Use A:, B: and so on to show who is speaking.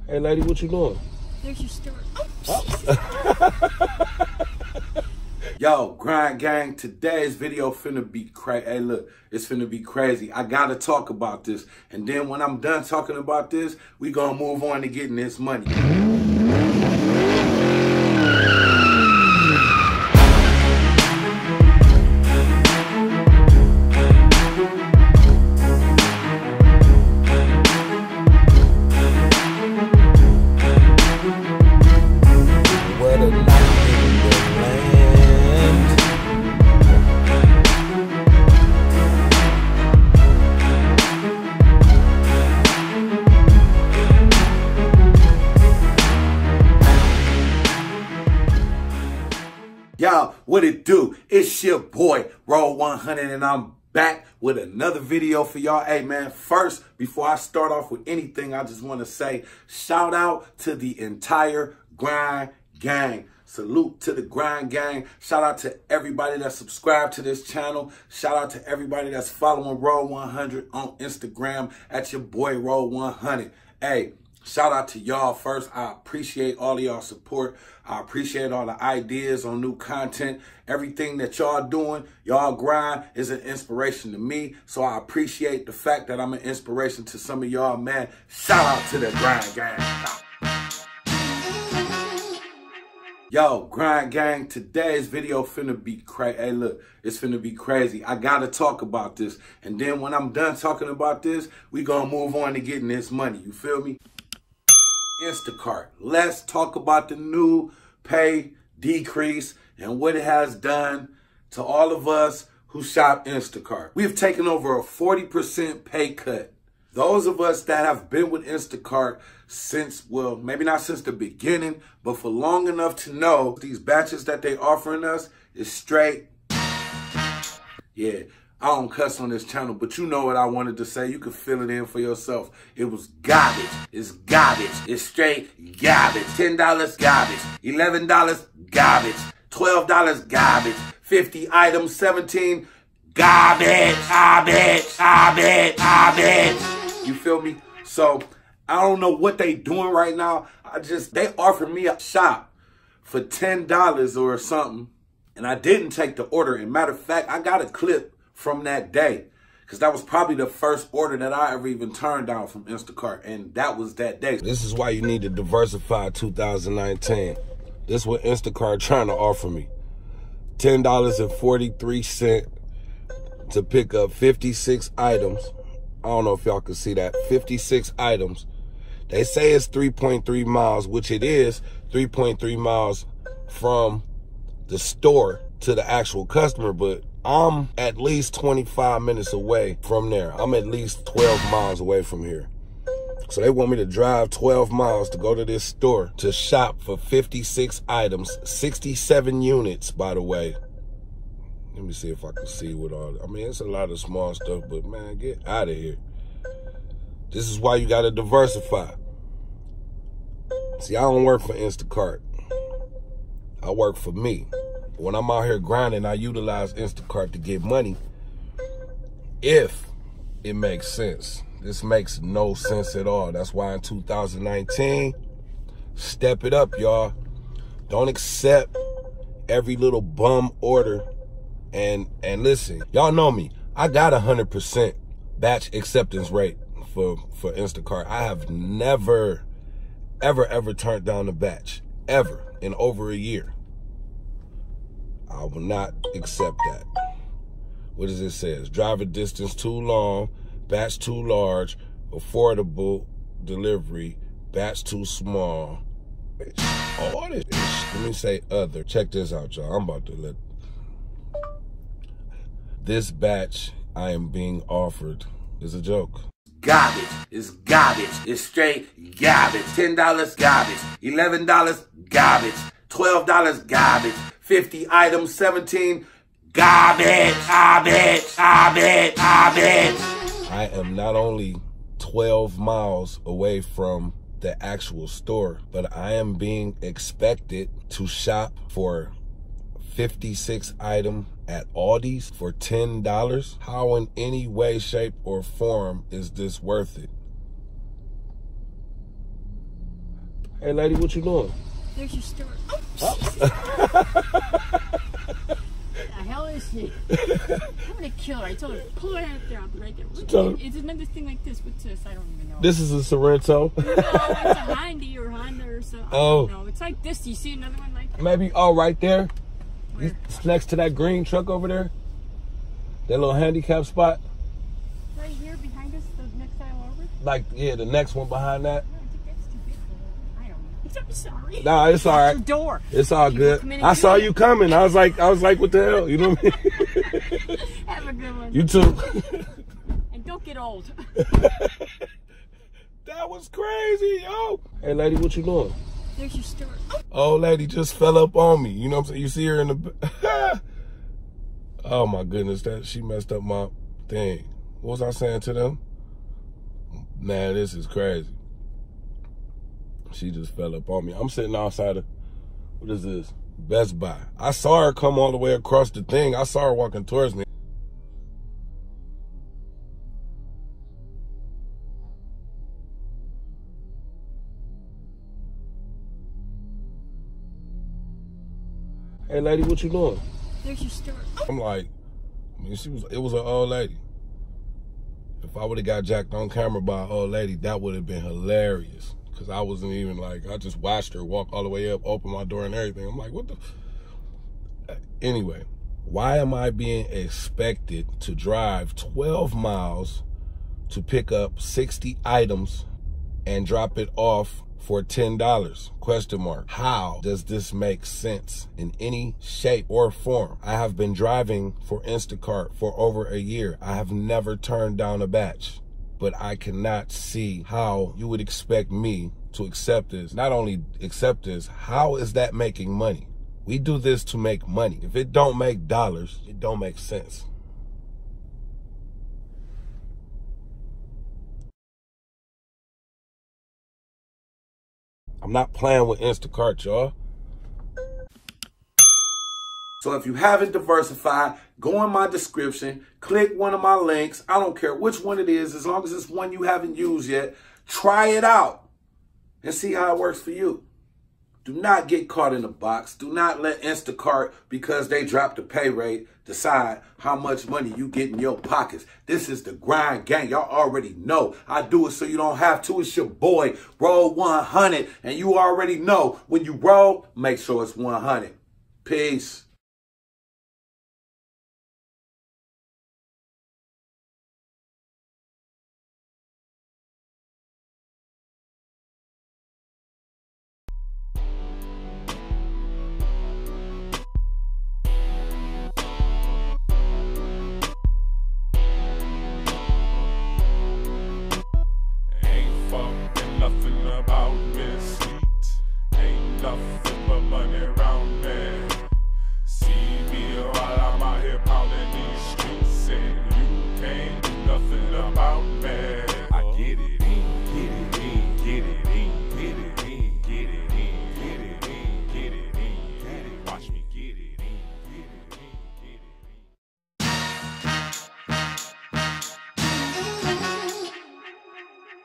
A: Hey, lady, what you doing?
B: There's your store.
A: Yo, Grind Gang, today's video finna be crazy. Hey, look, it's finna be crazy. I gotta talk about this. And then when I'm done talking about this, we gonna move on to getting this money. Y'all, what it do? It's your boy, Road 100, and I'm back with another video for y'all. Hey, man, first, before I start off with anything, I just want to say shout out to the entire Grind Gang. Salute to the Grind Gang. Shout out to everybody that subscribed to this channel. Shout out to everybody that's following Road 100 on Instagram at your boy, Road 100. Hey, shout out to y'all first. I appreciate all of y'all support. I appreciate all the ideas on new content. Everything that y'all doing, y'all grind is an inspiration to me. So I appreciate the fact that I'm an inspiration to some of y'all, man. Shout out to the Grind Gang. Yo, Grind Gang, today's video finna be crazy. Hey, look, it's finna be crazy. I gotta talk about this. And then when I'm done talking about this, we gonna move on to getting this money. You feel me? Instacart. Let's talk about the new pay decrease and what it has done to all of us who shop Instacart. We've taken over a 40% pay cut. Those of us that have been with Instacart since, well, maybe not since the beginning, but for long enough to know these batches that they offering us is straight. Yeah. I don't cuss on this channel, but you know what I wanted to say. You can fill it in for yourself. It was garbage. It's garbage. It's straight garbage. $10 garbage. $11 garbage. $12 garbage. 50 items. 17 garbage. Garbage. Garbage. Garbage. You feel me? So I don't know what they doing right now. They offered me a shop for $10 or something, and I didn't take the order. And matter of fact, I got a clip from that day, because that was probably the first order that I ever even turned down from Instacart, and that was that day. This is why you need to diversify 2019. This is what Instacart trying to offer me. $10.43 to pick up 56 items. I don't know if y'all can see that. 56 items. They say it's 3.3 miles, which it is 3.3 miles from the store to the actual customer, but I'm at least 25 minutes away from there. I'm at least 12 miles away from here. So they want me to drive 12 miles to go to this store to shop for 56 items, 67 units, by the way. Let me see if I can see what all, I mean, it's a lot of small stuff, but man, get out of here. This is why you gotta diversify. See, I don't work for Instacart. I work for me. When I'm out here grinding, I utilize Instacart to get money if it makes sense. This makes no sense at all. That's why in 2019, step it up, y'all. Don't accept every little bum order. And listen, y'all know me. I got 100% batch acceptance rate for Instacart. I have never, ever turned down a batch, ever, in over a year. I will not accept that. What does it say? Driver distance too long, batch too large, affordable delivery, batch too small. All this. Let me say other. Check this out, y'all. I'm about to let this batch I am being offered is a joke. Garbage. It's garbage. It's straight garbage. $10 garbage. $11 garbage. $12 garbage. 50 items, 17 garbage, garbage, garbage, garbage. I am not only 12 miles away from the actual store, but I am being expected to shop for 56 item at Aldi's for $10. How in any way, shape, or form is this worth it? Hey, lady, what you doing?
B: There's your store.
A: Oh.
B: The hell is she? I'm gonna kill her. I told her, pull her out there. I'll be right there. It's another thing like this. What's this? I don't even know.
A: This is a Sorrento.
B: No, it's a Hyundai or Honda or something.
A: Oh.
B: No, it's like this. Do you see another one like that?
A: Maybe, oh, right there.
B: Where?
A: It's next to that green truck over there. That little handicap spot.
B: Right here behind us, the next aisle over?
A: Like, yeah, the next one behind that.
B: No, I think that's too big for her. I don't know. I'm sorry.
A: Nah, it's all right.
B: Your door.
A: It's all good.
B: I
A: saw you coming. I was like, what the hell? You know what I mean?
B: Have a good one.
A: You too.
B: And don't get old.
A: That was crazy, yo. Hey, lady, what you doing?
B: There's your store.
A: Old lady just fell up on me. You know what I'm saying? You see her in the... Oh, my goodness. She messed up my thing. What was I saying to them? Man, this is crazy. She just fell up on me. I'm sitting outside of... What is this? Best Buy. I saw her come all the way across the thing. I saw her walking towards me. Hey, lady, what you doing?
B: There's your store.
A: I'm like, I mean, it was an old lady. If I would have got jacked on camera by an old lady, that would have been hilarious. Because I wasn't even like, I just watched her walk all the way up, open my door and everything. I'm like, what the? Anyway, why am I being expected to drive 12 miles to pick up 60 items and drop it off for $10? Question mark. How does this make sense in any shape or form? I have been driving for Instacart for over a year. I have never turned down a batch, but I cannot see how you would expect me to accept this. Not only accept this, how is that making money? We do this to make money. If it don't make dollars, it don't make sense. I'm not playing with Instacart, y'all. So if you haven't diversified, go in my description, click one of my links. I don't care which one it is, as long as it's one you haven't used yet. Try it out and see how it works for you. Do not get caught in a box. Do not let Instacart, because they dropped the pay rate, decide how much money you get in your pockets. This is the grind gang. Y'all already know. I do it so you don't have to. It's your boy, Roll 100. And you already know, when you roll, make sure it's 100. Peace.
C: Nothing about this heat, ain't nothing but money around me. See me while I'm out here pounding